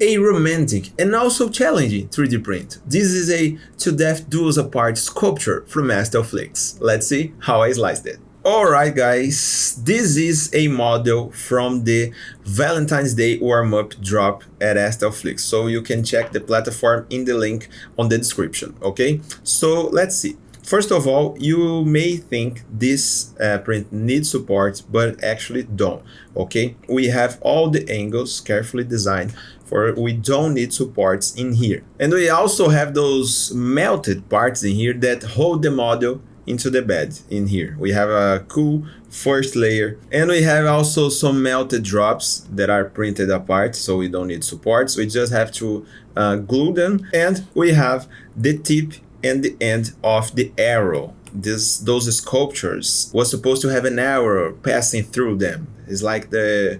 A romantic and also challenging 3D print. This is a to-death duos apart sculpture from Flix. Let's see how I sliced it. Alright guys, this is a model from the Valentine's Day warm-up drop at Flix, so you can check the platform in the link on the description, okay? So let's see. First of all, you may think this print needs support, but actually don't, okay? We have all the angles carefully designed for we don't need supports in here. And we also have those melted parts in here that hold the model into the bed in here. We have a cool first layer, and we have also some melted drops that are printed apart, so we don't need supports. We just have to glue them, and we have the tip and the end of the arrow. Those sculptures was supposed to have an arrow passing through them. It's like the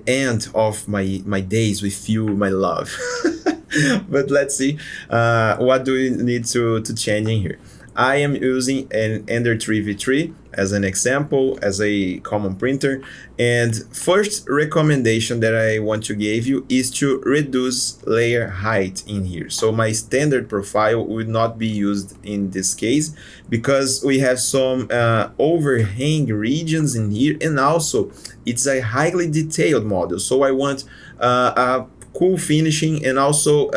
end of my days with you, my love. But let's see what do we need to change in here. I am using an Ender 3 V3 as an example, as a common printer. And first recommendation that I want to give you is to reduce layer height in here. So my standard profile would not be used in this case because we have some overhang regions in here, and also it's a highly detailed model. So I want a cool finishing and also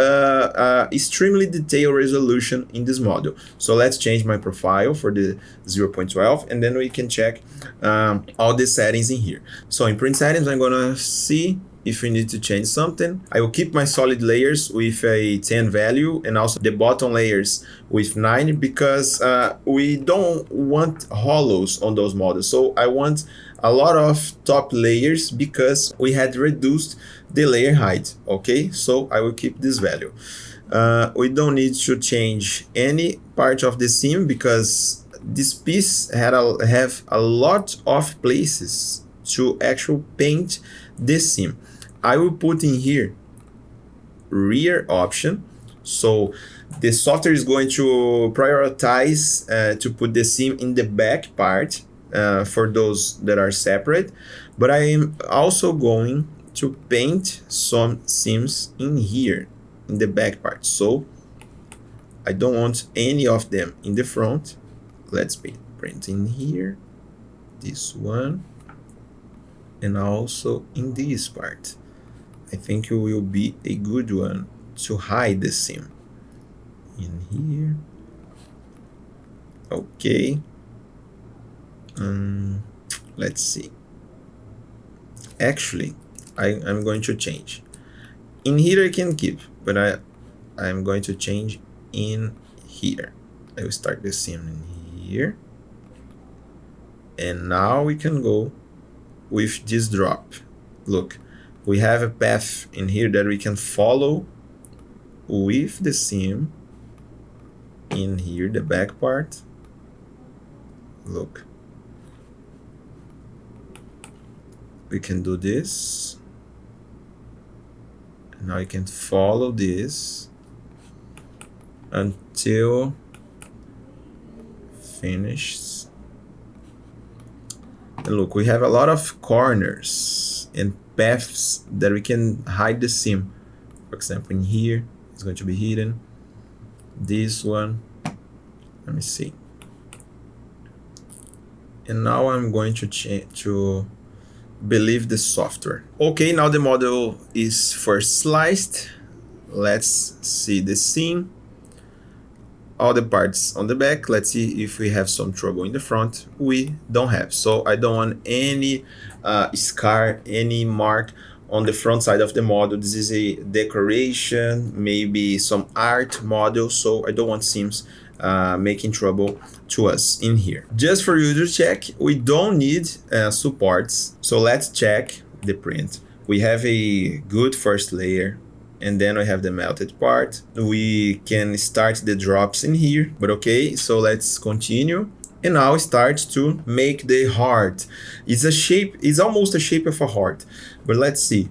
extremely detailed resolution in this model. So let's change my profile for the 0.12, and then we can check all the settings in here. So in print settings, I'm gonna see if we need to change something. I will keep my solid layers with a 10 value and also the bottom layers with 9 because we don't want hollows on those models. So I want a lot of top layers because we had reduced the layer height, okay? So I will keep this value. We don't need to change any part of the seam because this piece have a lot of places to actually paint this seam. I will put in here rear option. So the software is going to prioritize to put the seam in the back part for those that are separate. But I am also going to paint some seams in here in the back part. So I don't want any of them in the front. Let's print in here, this one, and also in this part. I think it will be a good one to hide the seam in here. Okay. Let's see. Actually, I'm going to change. In here I can keep, but I'm going to change in here. I will start the seam in here. And now we can go with this drop. Look, we have a path in here that we can follow with the seam in here, the back part. Look, we can do this. And now you can follow this until finished. And look, we have a lot of corners and paths that we can hide the seam. For example, in here, it's going to be hidden. This one, let me see. And now I'm going to change to believe the software. Okay, now the model is first sliced. Let's see the seam. All the parts on the back. Let's see if we have some trouble in the front. We don't have, so I don't want any scar, any mark on the front side of the model. This is a decoration, maybe some art model, so I don't want seams making trouble to us in here. Just for you to check, we don't need supports. So let's check the print. We have a good first layer, and then we have the melted part. We can start the drops in here, but okay, so let's continue. And now start to make the heart. It's a shape, it's almost a shape of a heart, but let's see.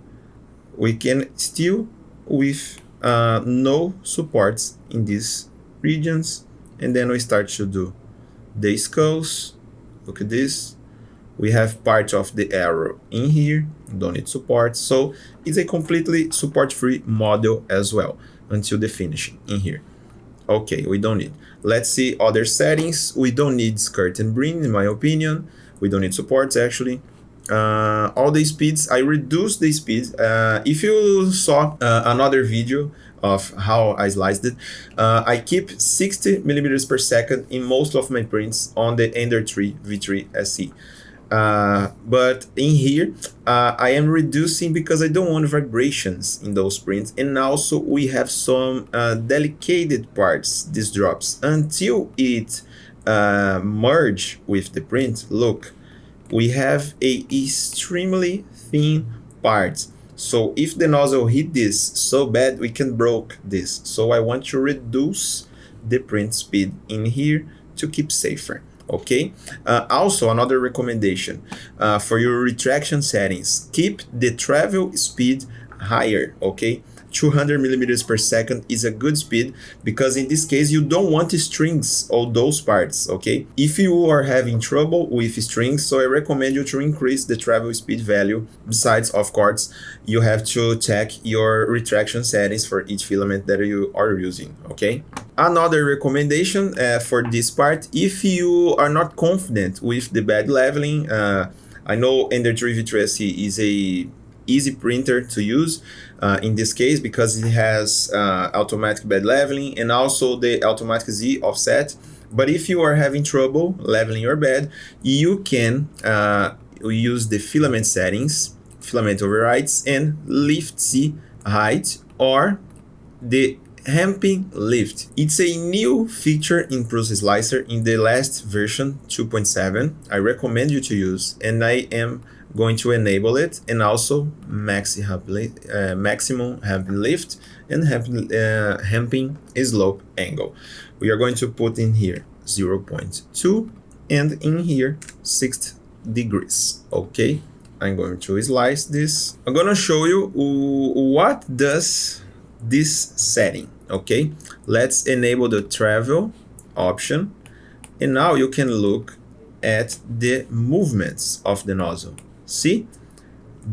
We can still with no supports in these regions, and then we start to do the skulls. Look at this. We have part of the arrow in here, don't need support. So it's a completely support-free model as well until the finishing in here. Okay, we don't need. Let's see other settings. We don't need skirt and brim, in my opinion. We don't need supports actually. All the speeds, I reduced the speed. If you saw another video of how I sliced it, I keep 60 millimeters per second in most of my prints on the Ender 3 V3 SE. But in here, I am reducing because I don't want vibrations in those prints. And also we have some delicate parts, these drops, until it merge with the print. Look, we have a extremely thin part. So if the nozzle hit this so bad, we can broke this. So I want to reduce the print speed in here to keep safer. Okay. Also, another recommendation for your retraction settings: keep the travel speed higher. Okay. 200 millimeters per second is a good speed, because in this case you don't want strings or those parts. Okay, if you are having trouble with strings, so I recommend you to increase the travel speed value. Besides, of course, you have to check your retraction settings for each filament that you are using. Okay, another recommendation for this part: if you are not confident with the bed leveling, I know Ender 3 V3 is a easy printer to use in this case, because it has automatic bed leveling and also the automatic Z offset. But if you are having trouble leveling your bed, you can use the filament settings, filament overrides, and lift Z height, or the Hamping lift. It's a new feature in Prusa Slicer in the last version 2.7. I recommend you to use, and I am going to enable it, and also maximum hamping lift and hamping slope angle. We are going to put in here 0.2 and in here 6 degrees. Okay, I'm going to slice this. I'm going to show you what does this setting. Okay, let's enable the travel option, and now you can look at the movements of the nozzle. See,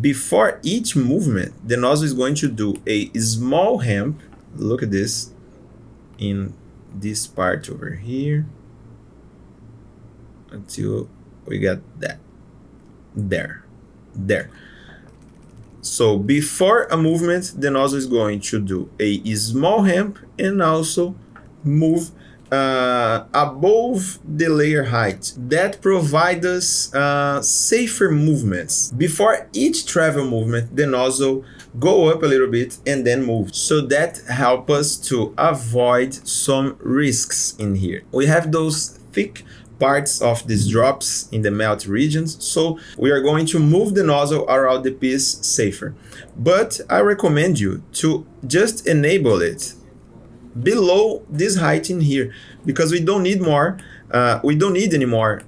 before each movement, the nozzle is going to do a small hamp. Look at this in this part over here until we get that there. So before a movement, the nozzle is going to do a small hamp and also move above the layer height. That provides us safer movements. Before each travel movement, the nozzle go up a little bit and then move. So that helps us to avoid some risks in here. We have those thick parts of these drops in the melt regions, so we are going to move the nozzle around the piece safer. But I recommend you to just enable it below this height in here, because we don't need more. We don't need any more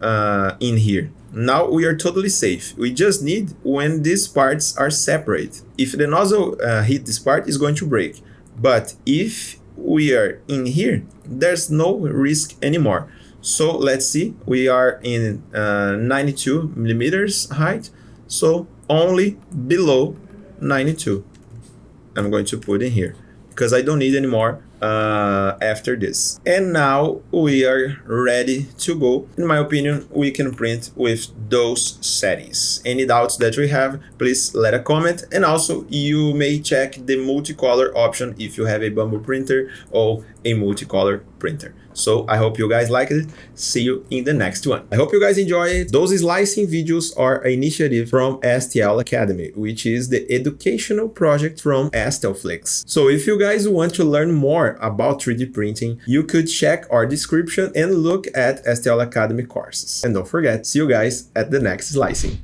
in here. Now we are totally safe. We just need when these parts are separate. If the nozzle hit this part, it's going to break. But if we are in here, there's no risk anymore. So let's see, we are in 92 millimeters height, so only below 92. I'm going to put in here because I don't need any more after this. And now we are ready to go. In my opinion, we can print with those settings. Any doubts that we have, please let a comment. And also you may check the multicolor option if you have a Bumble printer or a multicolor printer. So I hope you guys liked it. See you in the next one. I hope you guys enjoy it. Those slicing videos are an initiative from STL Academy, which is the educational project from STLFlix. So if you guys want to learn more about 3D printing, you could check our description and look at STL Academy courses. And don't forget, see you guys at the next slicing.